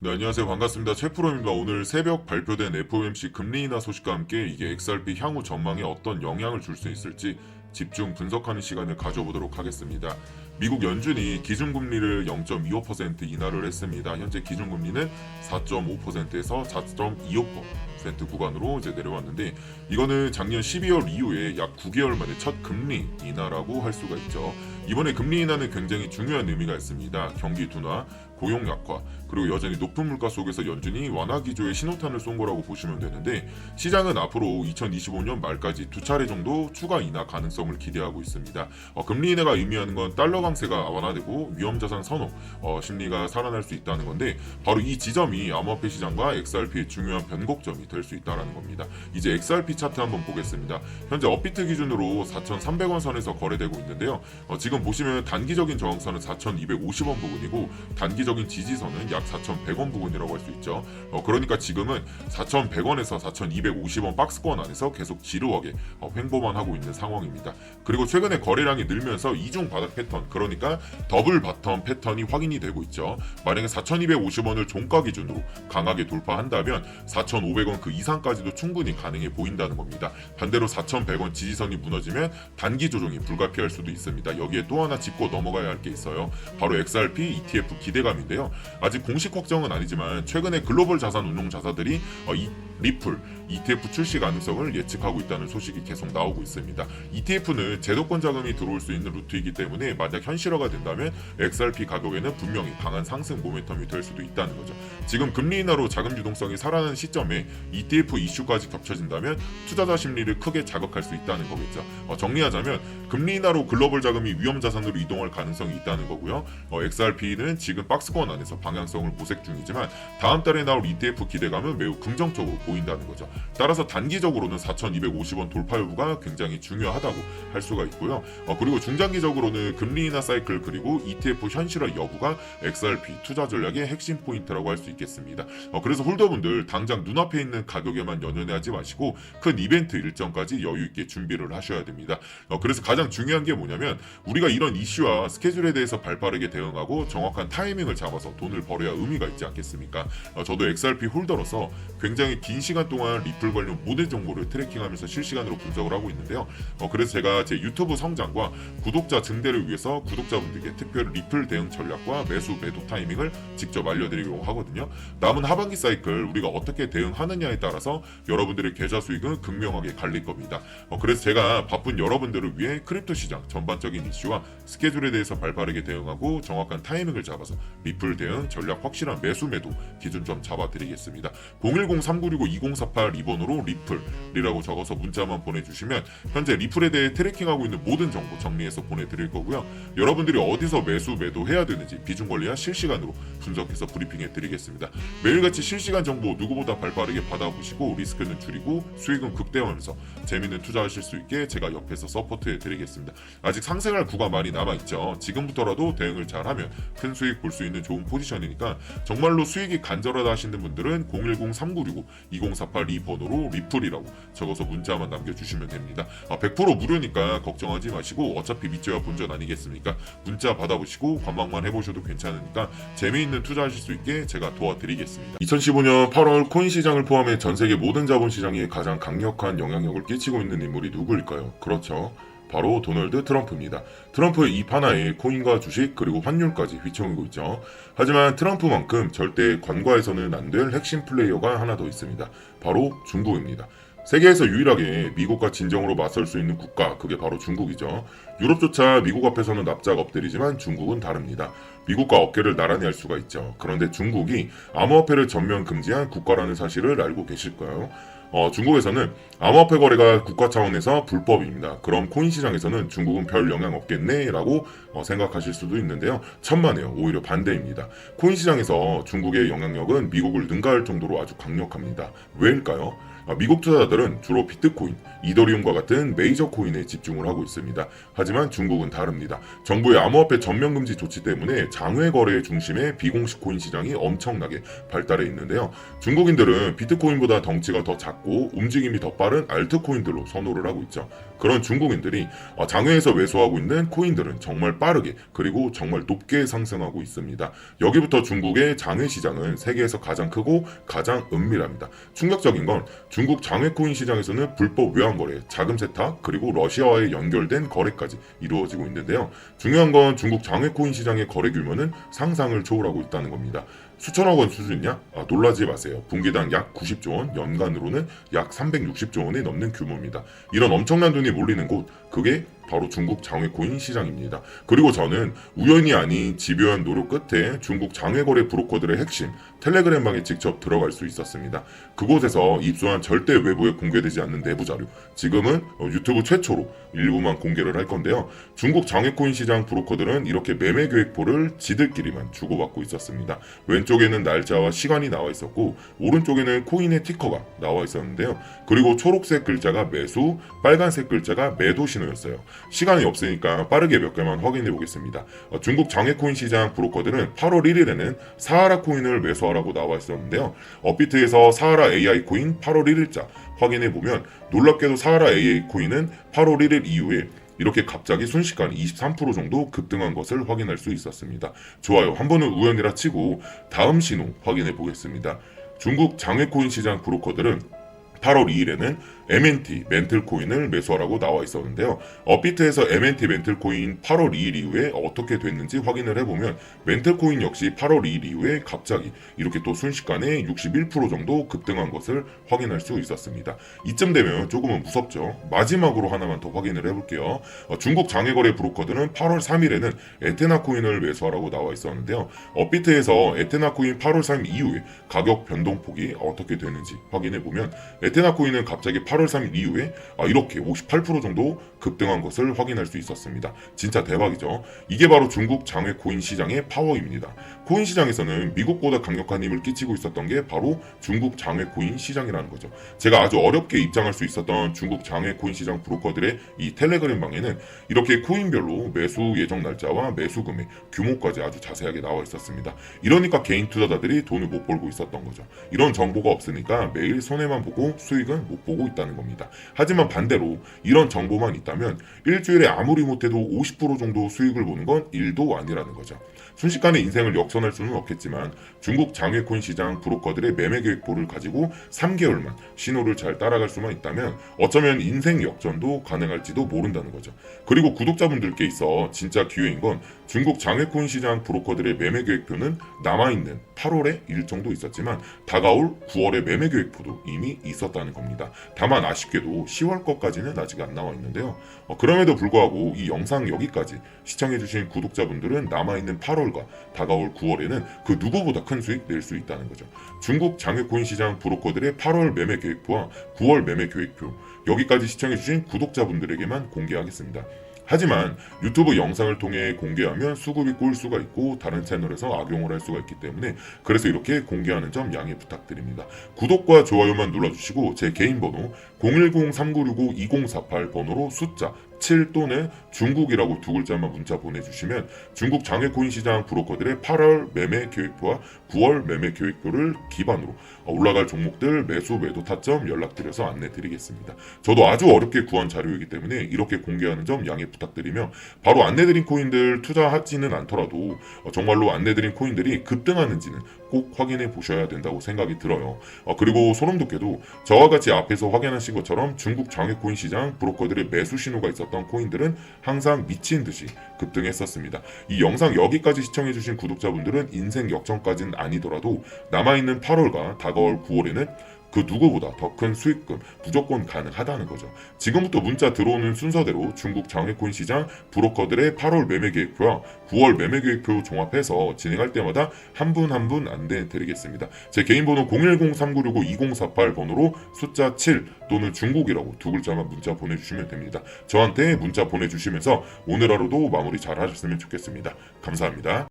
네, 안녕하세요. 반갑습니다. 최프로입니다. 오늘 새벽 발표된 FOMC 금리 인하 소식과 함께 이게 XRP 향후 전망에 어떤 영향을 줄 수 있을지 집중 분석하는 시간을 가져보도록 하겠습니다. 미국 연준이 기준금리를 0.25% 인하를 했습니다. 현재 기준금리는 4.5%에서 4.25% 구간으로 이제 내려왔는데, 이거는 작년 12월 이후에 약 9개월 만에 첫 금리 인하라고 할 수가 있죠. 이번에 금리 인하는 굉장히 중요한 의미가 있습니다. 경기 둔화, 고용 약화, 그리고 여전히 높은 물가 속에서 연준이 완화 기조의 신호탄을 쏜 거라고 보시면 되는데, 시장은 앞으로 2025년 말까지 두 차례 정도 추가 인하 가능성을 기대하고 있습니다. 금리 인하가 의미하는 건 달러 강세가 완화되고 위험자산 선호 심리가 살아날 수 있다는 건데, 바로 이 지점이 암호화폐 시장과 XRP의 중요한 변곡점이 될 수 있다는 겁니다. 이제 XRP 차트 한번 보겠습니다. 현재 업비트 기준으로 4,300원 선에서 거래되고 있는데요. 지금 보시면 단기적인 저항선은 4,250원 부근이고 단기적인 지지선은 약 4,100원 부근이라고 할 수 있죠. 그러니까 지금은 4,100원에서 4,250원 박스권 안에서 계속 지루하게 횡보만 하고 있는 상황입니다. 그리고 최근에 거래량이 늘면서 이중 바닥 패턴, 그러니까 더블 바텀 패턴이 확인이 되고 있죠. 만약에 4,250원을 종가 기준으로 강하게 돌파한다면 4,500원 그 이상까지도 충분히 가능해 보인다는 겁니다. 반대로 4,100원 지지선이 무너지면 단기 조정이 불가피할 수도 있습니다. 여기에 또 하나 짚고 넘어가야 할 게 있어요. 바로 XRP ETF 기대감인데요. 아직 공식 확정은 아니지만 최근에 글로벌 자산 운용 자사들이 이 리플 ETF 출시 가능성을 예측하고 있다는 소식이 계속 나오고 있습니다. ETF는 제도권 자금이 들어올 수 있는 루트이기 때문에 만약 현실화가 된다면 XRP 가격에는 분명히 강한 상승 모멘텀이 될 수도 있다는 거죠. 지금 금리 인하로 자금 유동성이 살아나는 시점에 ETF 이슈까지 겹쳐진다면 투자자 심리를 크게 자극할 수 있다는 거겠죠. 정리하자면 금리 인하로 글로벌 자금이 위험 자산으로 이동할 가능성이 있다는 거고요. XRP는 지금 박스권 안에서 방향성을 모색 중이지만 다음 달에 나올 ETF 기대감은 매우 긍정적으로 보인다는 거죠. 따라서 단기적으로는 4,250원 돌파 여부가 굉장히 중요하다고 할 수가 있고요. 그리고 중장기적으로는 금리 인하 사이클 그리고 ETF 현실화 여부가 XRP 투자 전략의 핵심 포인트라고 할 수 있겠습니다. 그래서 홀더분들 당장 눈앞에 있는 가격에만 연연하지 마시고 큰 이벤트 일정까지 여유 있게 준비를 하셔야 됩니다. 그래서 가장 중요한 게 뭐냐면 우리가 이런 이슈와 스케줄에 대해서 발빠르게 대응하고 정확한 타이밍을 잡아서 돈을 벌어야 의미가 있지 않겠습니까? 저도 XRP 홀더로서 굉장히 긴 시간 동안 리플 관련 모든 정보를 트래킹하면서 실시간으로 분석을 하고 있는데요. 그래서 제가 제 유튜브 성장과 구독자 증대를 위해서 구독자분들께 특별 리플 대응 전략과 매수 매도 타이밍을 직접 알려드리려고 하거든요. 남은 하반기 사이클 우리가 어떻게 대응하느냐에 따라서 여러분들의 계좌 수익은 극명하게 갈릴 겁니다. 그래서 제가 바쁜 여러분들을 위해 크립토 시장 전반적인 이슈와 스케줄에 대해서 발빠르게 대응하고 정확한 타이밍을 잡아서 리플 대응 전략 확실한 매수 매도 기준 좀 잡아드리겠습니다. 010-3965-2048 2번으로 리플이라고 적어서 문자만 보내주시면 현재 리플에 대해 트래킹하고 있는 모든 정보 정리해서 보내드릴 거고요. 여러분들이 어디서 매수 매도 해야 되는지 비중 관리와 실시간으로 분석해서 브리핑해 드리겠습니다. 매일같이 실시간 정보 누구보다 발빠르게 받아보시고 리스크는 줄이고 수익은 극대화하면서 재밌는 투자하실 수 있게 제가 옆에서 서포트해 드리겠습니다. 아직 상승할 구가 많이 남아있죠. 지금부터라도 대응을 잘하면 큰 수익 볼 수 있는 좋은 포지션이니까 정말로 수익이 간절하다 하시는 분들은 010-3965-2048 2번으로 리플이라고 적어서 문자만 남겨주시면 됩니다. 100% 무료니까 걱정하지 마시고 어차피 밑져야 본전 아니겠습니까? 문자 받아보시고 관망만 해보셔도 괜찮으니까 재미있는 투자하실 수 있게 제가 도와드리겠습니다. 2015년 8월 코인 시장을 포함해 전 세계 모든 자본 시장에 가장 강력한 영향력을 끼치고 있는 인물이 누구일까요? 그렇죠. 바로 도널드 트럼프입니다. 트럼프의 입 하나에 코인과 주식 그리고 환율까지 휘청이고 있죠. 하지만 트럼프만큼 절대 관과해서는 안 될 핵심 플레이어가 하나 더 있습니다. 바로 중국입니다. 세계에서 유일하게 미국과 진정으로 맞설 수 있는 국가, 그게 바로 중국이죠. 유럽조차 미국 앞에서는 납작 엎드리지만 중국은 다릅니다. 미국과 어깨를 나란히 할 수가 있죠. 그런데 중국이 암호화폐를 전면 금지한 국가라는 사실을 알고 계실까요? 중국에서는 암호화폐 거래가 국가 차원에서 불법입니다. 그럼 코인 시장에서는 중국은 별 영향 없겠네 라고 생각하실 수도 있는데요. 천만에요. 오히려 반대입니다. 코인 시장에서 중국의 영향력은 미국을 능가할 정도로 아주 강력합니다. 왜일까요? 미국 투자자들은 주로 비트코인, 이더리움과 같은 메이저 코인에 집중을 하고 있습니다. 하지만 중국은 다릅니다. 정부의 암호화폐 전면 금지 조치 때문에 장외 거래 중심의 비공식 코인 시장이 엄청나게 발달해 있는데요. 중국인들은 비트코인보다 덩치가 더 작고 움직임이 더 빠른 알트코인들로 선호를 하고 있죠. 그런 중국인들이 장외에서 매수하고 있는 코인들은 정말 빠르게 그리고 정말 높게 상승하고 있습니다. 여기부터 중국의 장외 시장은 세계에서 가장 크고 가장 은밀합니다. 충격적인 건 중국 장외 코인 시장에서는 불법 외환 거래, 자금 세탁, 그리고 러시아와의 연결된 거래까지 이루어지고 있는데요. 중요한 건 중국 장외 코인 시장의 거래 규모는 상상을 초월하고 있다는 겁니다. 수천억 원 수준이냐? 놀라지 마세요. 분기당 약 90조 원, 연간으로는 약 360조 원이 넘는 규모입니다. 이런 엄청난 돈이 몰리는 곳, 그게 바로 중국 장외코인 시장입니다. 그리고 저는 우연이 아닌 집요한 노력 끝에 중국 장외거래 브로커들의 핵심 텔레그램방에 직접 들어갈 수 있었습니다. 그곳에서 입수한 절대 외부에 공개되지 않는 내부 자료, 지금은 유튜브 최초로 일부만 공개를 할 건데요. 중국 장외코인 시장 브로커들은 이렇게 매매 계획표를 지들끼리만 주고받고 있었습니다. 왼쪽에는 날짜와 시간이 나와 있었고 오른쪽에는 코인의 티커가 나와 있었는데요. 그리고 초록색 글자가 매수, 빨간색 글자가 매도 신호였어요. 시간이 없으니까 빠르게 몇 개만 확인해 보겠습니다. 중국 장외코인 시장 브로커들은 8월 1일에는 사하라 코인을 매수하라고 나와 있었는데요. 업비트에서 사하라 AI 코인 8월 1일자 확인해 보면 놀랍게도 사하라 AI 코인은 8월 1일 이후에 이렇게 갑자기 순식간에 23% 정도 급등한 것을 확인할 수 있었습니다. 좋아요. 한 번은 우연이라 치고 다음 신호 확인해 보겠습니다. 중국 장외코인 시장 브로커들은 8월 2일에는 MNT 멘틀코인을 매수하라고 나와 있었는데요. 업비트에서 MNT 멘틀코인 8월 2일 이후에 어떻게 됐는지 확인을 해보면 멘틀코인 역시 8월 2일 이후에 갑자기 이렇게 또 순식간에 61% 정도 급등한 것을 확인할 수 있었습니다. 이쯤 되면 조금은 무섭죠. 마지막으로 하나만 더 확인을 해볼게요. 중국 장외거래 브로커들은 8월 3일에는 에테나코인을 매수하라고 나와 있었는데요. 업비트에서 에테나코인 8월 3일 이후에 가격 변동폭이 어떻게 되는지 확인해보면 에테나코인은 갑자기 8월 3일 이후에 이렇게 58% 정도 급등한 것을 확인할 수 있었습니다. 진짜 대박이죠. 이게 바로 중국 장외 코인 시장의 파워입니다. 코인 시장에서는 미국보다 강력한 힘을 끼치고 있었던 게 바로 중국 장외 코인 시장이라는 거죠. 제가 아주 어렵게 입장할 수 있었던 중국 장외 코인 시장 브로커들의 이 텔레그램 방에는 이렇게 코인별로 매수 예정 날짜와 매수 금액, 규모까지 아주 자세하게 나와 있었습니다. 이러니까 개인 투자자들이 돈을 못 벌고 있었던 거죠. 이런 정보가 없으니까 매일 손해만 보고 수익은 못 보고 있다는 겁니다. 하지만 반대로 이런 정보만 있다면 일주일에 아무리 못해도 50% 정도 수익을 보는 건 일도 아니라는 거죠. 순식간에 인생을 역전할 수는 없겠지만 중국 장외코인 시장 브로커들의 매매 계획표를 가지고 3개월만 신호를 잘 따라갈 수만 있다면 어쩌면 인생 역전도 가능할지도 모른다는 거죠. 그리고 구독자분들께 있어 진짜 기회인 건 중국 장외코인 시장 브로커들의 매매 계획표는 남아있는 8월에 일정도 있었지만 다가올 9월의 매매 계획표도 이미 있었다는 겁니다. 다만 아쉽게도 10월 것까지는 아직 안 나와 있는데요. 그럼에도 불구하고 이 영상 여기까지 시청해주신 구독자분들은 남아있는 8월과 다가올 9월에는 그 누구보다 큰 수익 낼 수 있다는 거죠. 중국 장외코인 시장 브로커들의 8월 매매 계획표와 9월 매매 계획표 여기까지 시청해주신 구독자분들에게만 공개하겠습니다. 하지만 유튜브 영상을 통해 공개하면 수급이 꼴 수가 있고 다른 채널에서 악용을 할 수가 있기 때문에 그래서 이렇게 공개하는 점 양해 부탁드립니다. 구독과 좋아요만 눌러주시고 제 개인 번호 010-3965-2048 번호로 숫자 7 또는 중국이라고 두 글자만 문자 보내주시면 중국 장외코인 시장 브로커들의 8월 매매 계획표와 9월 매매 계획표를 기반으로 올라갈 종목들 매수 매도 타점 연락드려서 안내드리겠습니다. 저도 아주 어렵게 구한 자료이기 때문에 이렇게 공개하는 점 양해 부탁드리며 바로 안내드린 코인들 투자하지는 않더라도 정말로 안내드린 코인들이 급등하는지는 꼭 확인해 보셔야 된다고 생각이 들어요. 그리고 소름돋게도 저와 같이 앞에서 확인하신 것처럼 중국 장외코인 시장 브로커들의 매수 신호가 있었던 코인들은 항상 미친 듯이 급등했었습니다. 이 영상 여기까지 시청해주신 구독자분들은 인생 역전까지는 아니더라도 남아있는 8월과 다가올 9월에는 그 누구보다 더 큰 수익금 무조건 가능하다는 거죠. 지금부터 문자 들어오는 순서대로 중국 장외코인 시장 브로커들의 8월 매매 계획표와 9월 매매 계획표 종합해서 진행할 때마다 한 분 한 분 안내 드리겠습니다. 제 개인 번호 010-3965-2048 번호로 숫자 7 또는 중국이라고 두 글자만 문자 보내주시면 됩니다. 저한테 문자 보내주시면서 오늘 하루도 마무리 잘 하셨으면 좋겠습니다. 감사합니다.